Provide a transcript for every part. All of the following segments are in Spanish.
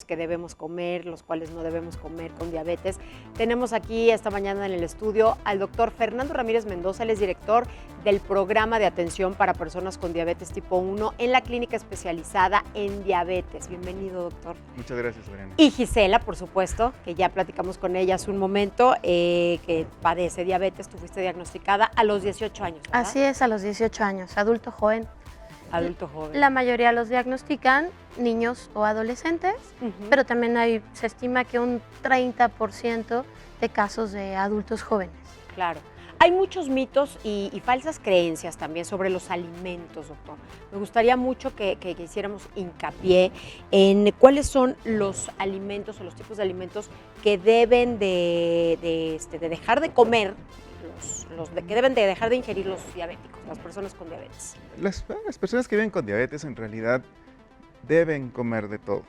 que debemos comer, los cuales no debemos comer con diabetes. Tenemos aquí esta mañana en el estudio al doctor Fernando Ramírez Mendoza, él es director del programa de atención para personas con diabetes tipo 1 en la clínica especializada en diabetes. Bienvenido, doctor. Muchas gracias, Adriana. Y Gisela, por supuesto, que ya platicamos con ella hace un momento, que padece diabetes. Tú fuiste diagnosticada a los 18 años, ¿verdad? Así es, a los 18 años, adulto joven. Adulto joven. La mayoría los diagnostican niños o adolescentes, pero también se estima que un 30% de casos de adultos jóvenes. Claro. Hay muchos mitos y falsas creencias también sobre los alimentos, doctor. Me gustaría mucho que hiciéramos hincapié en cuáles son los alimentos o los tipos de alimentos que deben de dejar de comer, que deben de dejar de ingerir los diabéticos, las personas con diabetes. Las personas que viven con diabetes en realidad deben comer de todo.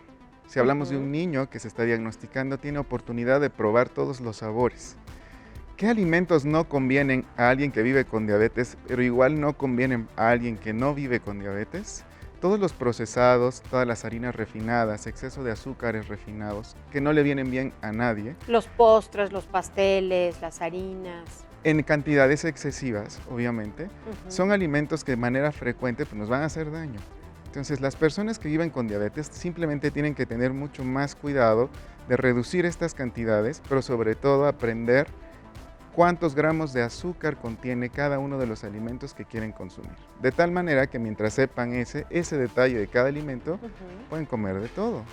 Si hablamos de un niño que se está diagnosticando, tiene oportunidad de probar todos los sabores. ¿Qué alimentos no convienen a alguien que vive con diabetes, pero igual no convienen a alguien que no vive con diabetes? Todos los procesados, todas las harinas refinadas, exceso de azúcares refinados, que no le vienen bien a nadie. Los postres, los pasteles, las harinas. En cantidades excesivas, obviamente, son alimentos que de manera frecuente pues, nos van a hacer daño. Entonces, las personas que viven con diabetes simplemente tienen que tener mucho más cuidado de reducir estas cantidades, pero sobre todo aprender cuántos gramos de azúcar contiene cada uno de los alimentos que quieren consumir. De tal manera que mientras sepan ese detalle de cada alimento, pueden comer de todo.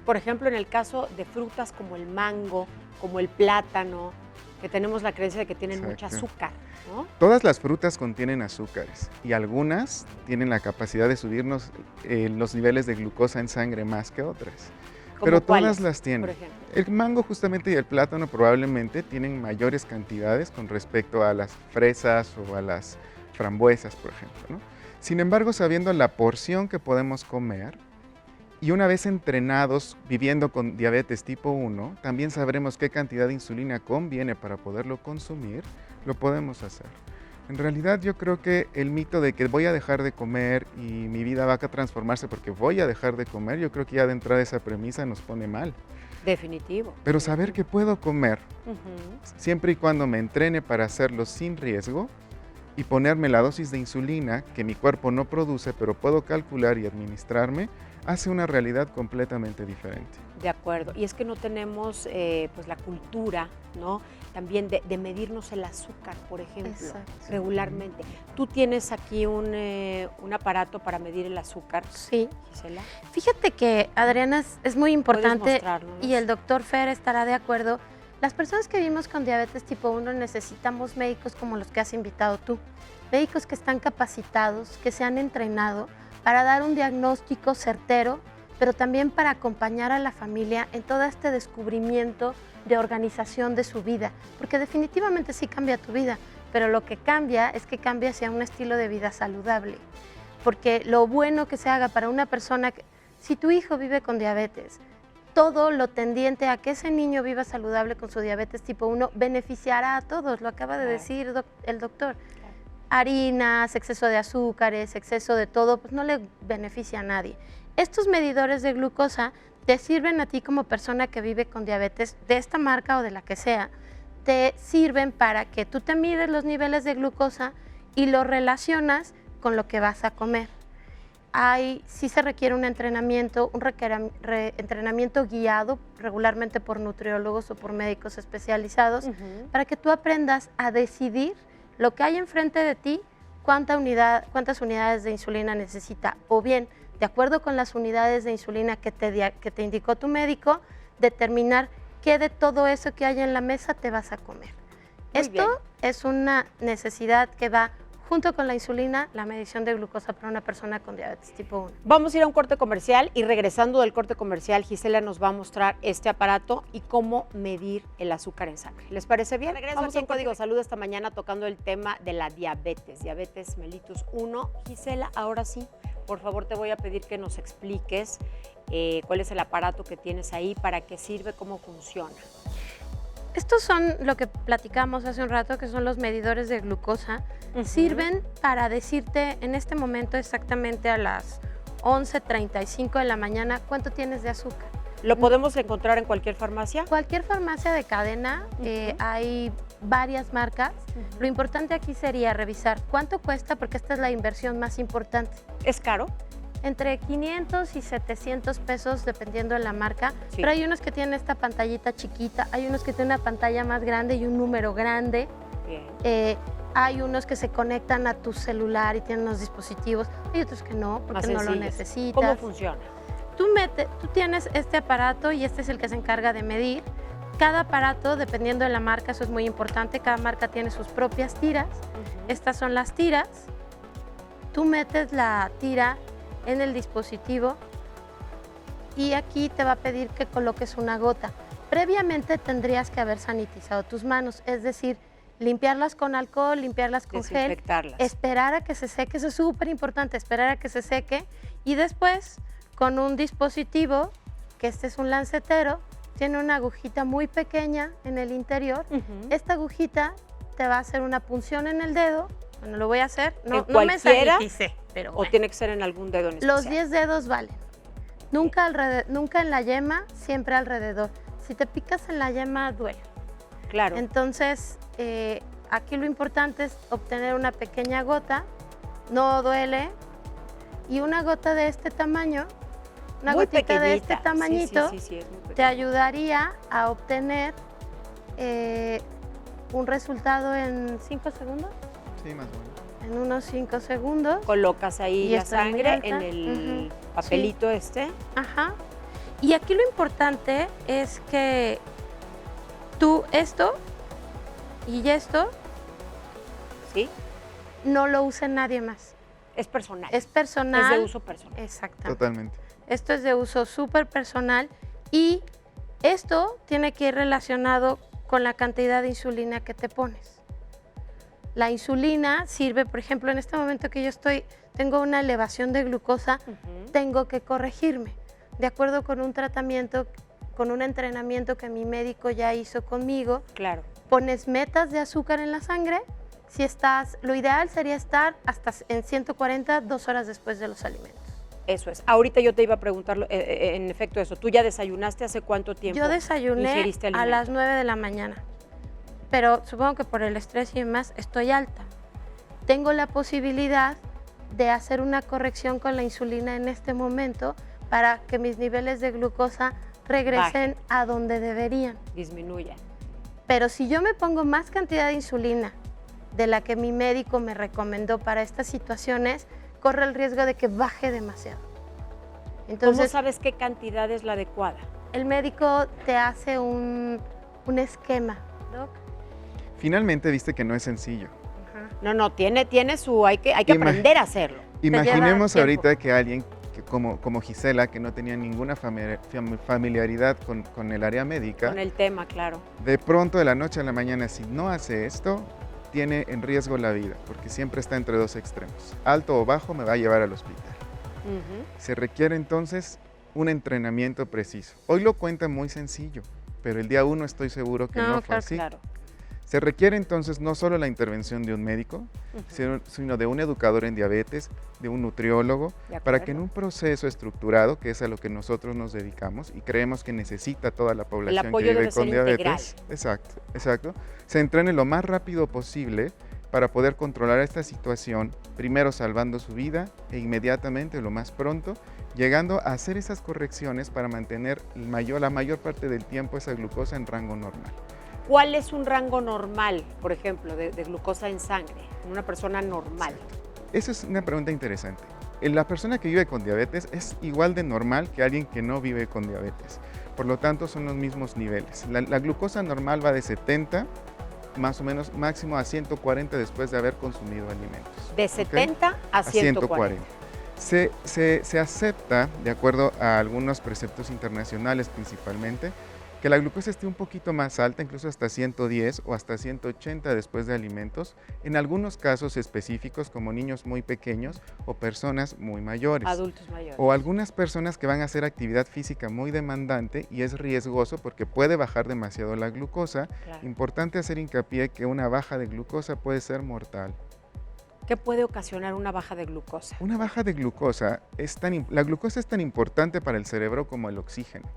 Por ejemplo, en el caso de frutas como el mango, como el plátano, que tenemos la creencia de que tienen mucho azúcar, ¿no? Todas las frutas contienen azúcares y algunas tienen la capacidad de subirnos los niveles de glucosa en sangre más que otras. Pero todas las tienen. Por ejemplo. El mango justamente y el plátano probablemente tienen mayores cantidades con respecto a las fresas o a las frambuesas, por ejemplo, ¿no? Sin embargo, sabiendo la porción que podemos comer, y una vez entrenados viviendo con diabetes tipo 1, también sabremos qué cantidad de insulina conviene para poderlo consumir, lo podemos hacer. En realidad yo creo que el mito de que voy a dejar de comer y mi vida va a transformarse porque voy a dejar de comer, yo creo que ya de entrada esa premisa nos pone mal. Definitivo. Pero saber que puedo comer, siempre y cuando me entrene para hacerlo sin riesgo, y ponerme la dosis de insulina que mi cuerpo no produce, pero puedo calcular y administrarme, hace una realidad completamente diferente. De acuerdo. Y es que no tenemos pues la cultura, ¿no? También de medirnos el azúcar, por ejemplo, regularmente. ¿Tú tienes aquí un aparato para medir el azúcar? Sí. Gisela. Fíjate que, Adriana, es muy importante y el doctor Fer estará de acuerdo. Las personas que vivimos con diabetes tipo 1 necesitamos médicos como los que has invitado tú, médicos que están capacitados, que se han entrenado para dar un diagnóstico certero, pero también para acompañar a la familia en todo este descubrimiento de organización de su vida, porque definitivamente sí cambia tu vida, pero lo que cambia es que cambia hacia un estilo de vida saludable, porque lo bueno que se haga para una persona, si tu hijo vive con diabetes, todo lo tendiente a que ese niño viva saludable con su diabetes tipo 1 beneficiará a todos, lo acaba de decir el doctor. Harinas, exceso de azúcares, exceso de todo, pues no le beneficia a nadie. Estos medidores de glucosa te sirven a ti como persona que vive con diabetes de esta marca o de la que sea, te sirven para que tú te mides los niveles de glucosa y lo relacionas con lo que vas a comer. Sí se requiere un entrenamiento, entrenamiento guiado regularmente por nutriólogos o por médicos especializados para que tú aprendas a decidir lo que hay enfrente de ti, cuántas unidades de insulina necesita, o bien, de acuerdo con las unidades de insulina que te indicó tu médico, determinar qué de todo eso que hay en la mesa te vas a comer. Esto es una necesidad que va junto con la insulina, la medición de glucosa para una persona con diabetes tipo 1. Vamos a ir a un corte comercial y regresando del corte comercial, Gisela nos va a mostrar este aparato y cómo medir el azúcar en sangre. ¿Les parece bien? Vamos a Código Salud esta mañana tocando el tema de la diabetes mellitus 1. Gisela, ahora sí, por favor te voy a pedir que nos expliques cuál es el aparato que tienes ahí, para qué sirve, cómo funciona. Estos son lo que platicamos hace un rato, que son los medidores de glucosa. Sirven para decirte en este momento exactamente a las 11:35 de la mañana cuánto tienes de azúcar. ¿Lo podemos encontrar en cualquier farmacia? Cualquier farmacia de cadena, hay varias marcas. Lo importante aquí sería revisar cuánto cuesta, porque esta es la inversión más importante. ¿Es caro? Entre 500 y 700 pesos dependiendo de la marca, Sí. pero hay unos que tienen esta pantallita chiquita, hay unos que tienen una pantalla más grande y un número grande. Bien. Hay unos que se conectan a tu celular y tienen unos dispositivos, hay otros que no, porque no lo necesitas. ¿Cómo funciona? Tú tienes este aparato y este es el que se encarga de medir. Cada aparato, dependiendo de la marca, eso es muy importante, cada marca tiene sus propias tiras. Estas son las tiras. Tú metes la tira en el dispositivo y aquí te va a pedir que coloques una gota. Previamente tendrías que haber sanitizado tus manos, es decir, limpiarlas con alcohol, limpiarlas con gel, esperar a que se seque, eso es súper importante, esperar a que se seque y después con un dispositivo, que este es un lancetero, tiene una agujita muy pequeña en el interior. Esta agujita te va a hacer una punción en el dedo. Bueno, lo voy a hacer. No me saniticé, pero bueno. ¿O tiene que ser en algún dedo en especial? Los 10 dedos valen. Nunca en la yema, siempre alrededor. Si te picas en la yema, duele. Claro. Entonces, aquí lo importante es obtener una pequeña gota, no duele, y una gota de este tamaño, una muy gotita pequeñita. de este tamañito, Sí, es muy pequeña. te ayudaría a obtener un resultado en 5 segundos. Sí, más o menos. En unos 5 segundos. Colocas ahí Y la está muy sangre alta. en el papelito Ajá. Y aquí lo importante es que tú esto y esto ¿Sí? no lo use nadie más. Es personal. Es personal. Es de uso personal. Exactamente. Totalmente. Esto es de uso súper personal y esto tiene que ir relacionado con la cantidad de insulina que te pones. La insulina sirve, por ejemplo, en este momento que yo tengo una elevación de glucosa, tengo que corregirme de acuerdo con un tratamiento, con un entrenamiento que mi médico ya hizo conmigo. Claro. Pones metas de azúcar en la sangre. Lo ideal sería estar hasta en 140, 2 horas después de los alimentos. Eso es. Ahorita yo te iba a preguntar, en efecto, eso. ¿Tú ya desayunaste hace cuánto tiempo? Yo desayuné ingeriste a alimento? las 9 de la mañana, pero supongo que por el estrés y demás estoy alta. Tengo la posibilidad de hacer una corrección con la insulina en este momento para que mis niveles de glucosa regresen a donde deberían. Disminuya. Pero si yo me pongo más cantidad de insulina de la que mi médico me recomendó para estas situaciones, corre el riesgo de que baje demasiado. Entonces, ¿cómo sabes qué cantidad es la adecuada? El médico te hace un esquema, ¿no? Finalmente viste que no es sencillo. No, tiene hay que aprender a hacerlo. Imaginemos ahorita que alguien que como Gisela, que no tenía ninguna familiaridad con el área médica. Con el tema, claro. De pronto, de la noche a la mañana, si no hace esto, tiene en riesgo la vida, porque siempre está entre dos extremos. Alto o bajo me va a llevar al hospital. Se requiere entonces un entrenamiento preciso. Hoy lo cuenta muy sencillo, pero el día 1 estoy seguro que no fue así. Claro. Se requiere entonces no solo la intervención de un médico, sino de un educador en diabetes, de un nutriólogo, para que en un proceso estructurado, que es a lo que nosotros nos dedicamos y creemos que necesita toda la población que vive con diabetes, exacto, se entrene lo más rápido posible para poder controlar esta situación, primero salvando su vida e inmediatamente, lo más pronto, llegando a hacer esas correcciones para mantener la mayor parte del tiempo esa glucosa en rango normal. ¿Cuál es un rango normal, por ejemplo, de glucosa en sangre, en una persona normal? Esa es una pregunta interesante. La persona que vive con diabetes es igual de normal que alguien que no vive con diabetes. Por lo tanto, son los mismos niveles. La glucosa normal va de 70, más o menos, máximo a 140 después de haber consumido alimentos. De 70 a 140. Se acepta, de acuerdo a algunos preceptos internacionales principalmente, que la glucosa esté un poquito más alta, incluso hasta 110 o hasta 180 después de alimentos, en algunos casos específicos como niños muy pequeños o personas muy mayores. Adultos mayores. O algunas personas que van a hacer actividad física muy demandante y es riesgoso porque puede bajar demasiado la glucosa. Claro. Importante hacer hincapié que una baja de glucosa puede ser mortal. ¿Qué puede ocasionar una baja de glucosa? Una baja de glucosa la glucosa es tan importante para el cerebro como el oxígeno.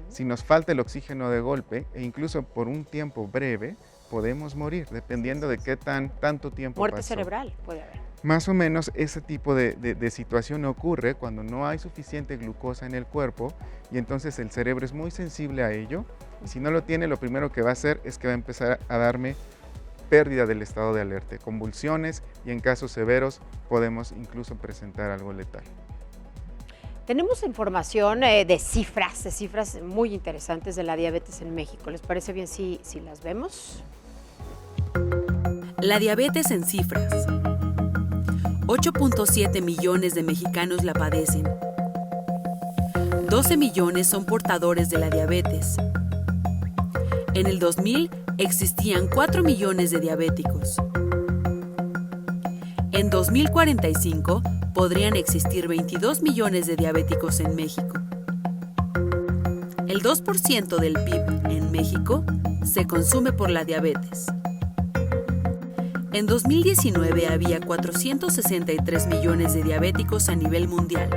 Si nos falta el oxígeno de golpe, e incluso por un tiempo breve, podemos morir, dependiendo de qué tanto tiempo Muerte pasó. cerebral puede haber. Más o menos ese tipo de situación ocurre cuando no hay suficiente glucosa en el cuerpo y entonces el cerebro es muy sensible a ello y si no lo tiene, lo primero que va a hacer es que va a empezar a darme pérdida del estado de alerta, convulsiones y en casos severos podemos incluso presentar algo letal. Tenemos información de cifras muy interesantes de la diabetes en México. ¿Les parece bien si las vemos? La diabetes en cifras. 8.7 millones de mexicanos la padecen. 12 millones son portadores de la diabetes. En el 2000 existían 4 millones de diabéticos. En 2045 podrían existir 22 millones de diabéticos en México. El 2% del PIB en México se consume por la diabetes. En 2019 había 463 millones de diabéticos a nivel mundial.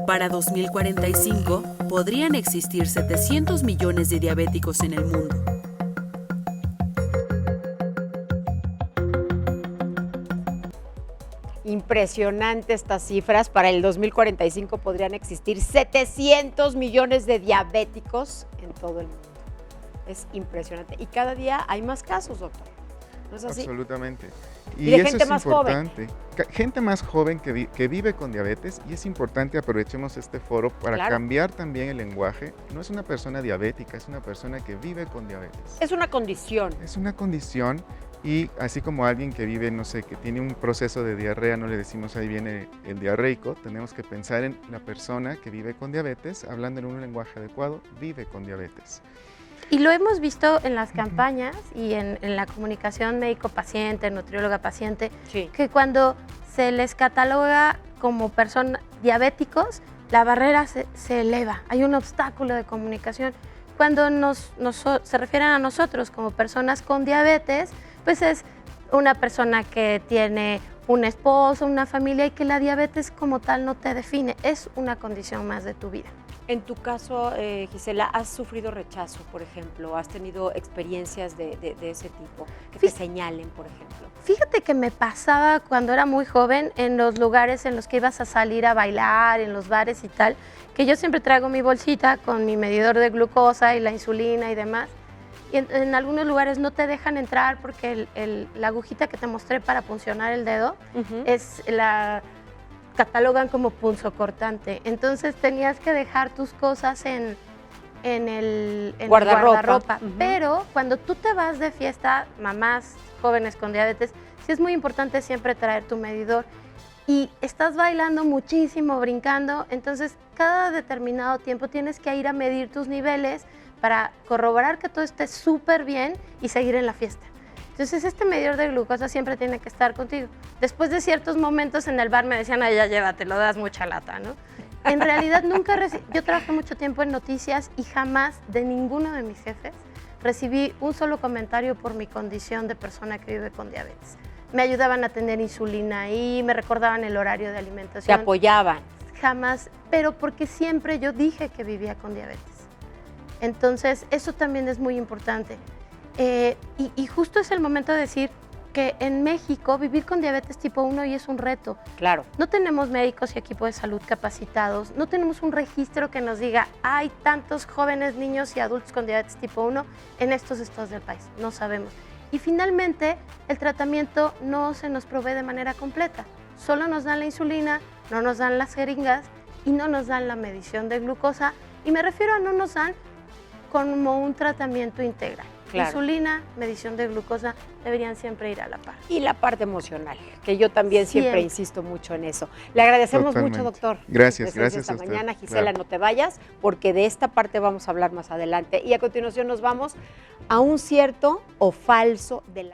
Para 2045 podrían existir 700 millones de diabéticos en el mundo. Impresionante estas cifras. Para el 2045 podrían existir 700 millones de diabéticos en todo el mundo. Es impresionante. Y cada día hay más casos, doctor. ¿No es así? Absolutamente. Y de eso gente es más importante. Gente más joven que vive con diabetes, y es importante aprovechemos este foro para cambiar también el lenguaje. No es una persona diabética, es una persona que vive con diabetes. Es una condición. Es una condición y así como alguien que vive, no sé, que tiene un proceso de diarrea, no le decimos ahí viene el diarreico, tenemos que pensar en la persona que vive con diabetes, hablando en un lenguaje adecuado, vive con diabetes. Y lo hemos visto en las campañas y en la comunicación médico-paciente, nutrióloga-paciente, sí, que cuando se les cataloga como personas diabéticos, la barrera se eleva, hay un obstáculo de comunicación. Cuando se refieren a nosotros como personas con diabetes, pues es una persona que tiene un esposo, una familia y que la diabetes como tal no te define, es una condición más de tu vida. En tu caso, Gisela, ¿has sufrido rechazo, por ejemplo? ¿Has tenido experiencias de ese tipo? Que te señalen, por ejemplo. Fíjate que me pasaba cuando era muy joven en los lugares en los que ibas a salir a bailar, en los bares y tal, que yo siempre traigo mi bolsita con mi medidor de glucosa y la insulina y demás. Y en algunos lugares no te dejan entrar porque la agujita que te mostré para puncionar el dedo catalogan como punzocortante. Entonces tenías que dejar tus cosas en el guardarropa. Pero cuando tú te vas de fiesta, mamás jóvenes con diabetes, sí es muy importante siempre traer tu medidor. Y estás bailando muchísimo, brincando, entonces cada determinado tiempo tienes que ir a medir tus niveles para corroborar que todo esté súper bien y seguir en la fiesta. Entonces este medidor de glucosa siempre tiene que estar contigo. Después de ciertos momentos en el bar me decían, ay, ya llévatelo, das mucha lata, ¿no? En realidad nunca yo trabajé mucho tiempo en noticias y jamás de ninguno de mis jefes recibí un solo comentario por mi condición de persona que vive con diabetes. Me ayudaban a tener insulina y me recordaban el horario de alimentación. Te apoyaban. Jamás, pero porque siempre yo dije que vivía con diabetes. Entonces, eso también es muy importante. Y justo es el momento de decir que en México vivir con diabetes tipo 1 y es un reto. Claro. No tenemos médicos y equipo de salud capacitados, no tenemos un registro que nos diga hay tantos jóvenes, niños y adultos con diabetes tipo 1 en estos estados del país, no sabemos. Y finalmente, el tratamiento no se nos provee de manera completa. Solo nos dan la insulina, no nos dan las jeringas y no nos dan la medición de glucosa. Y me refiero a no nos dan como un tratamiento integral. Claro. Insulina, medición de glucosa, deberían siempre ir a la par. Y la parte emocional, que yo también siempre insisto mucho en eso. Le agradecemos mucho, doctor. Gracias, gracias esta mañana. Gisela, no te vayas, porque de esta parte vamos a hablar más adelante. Y a continuación nos vamos a un cierto o falso de la...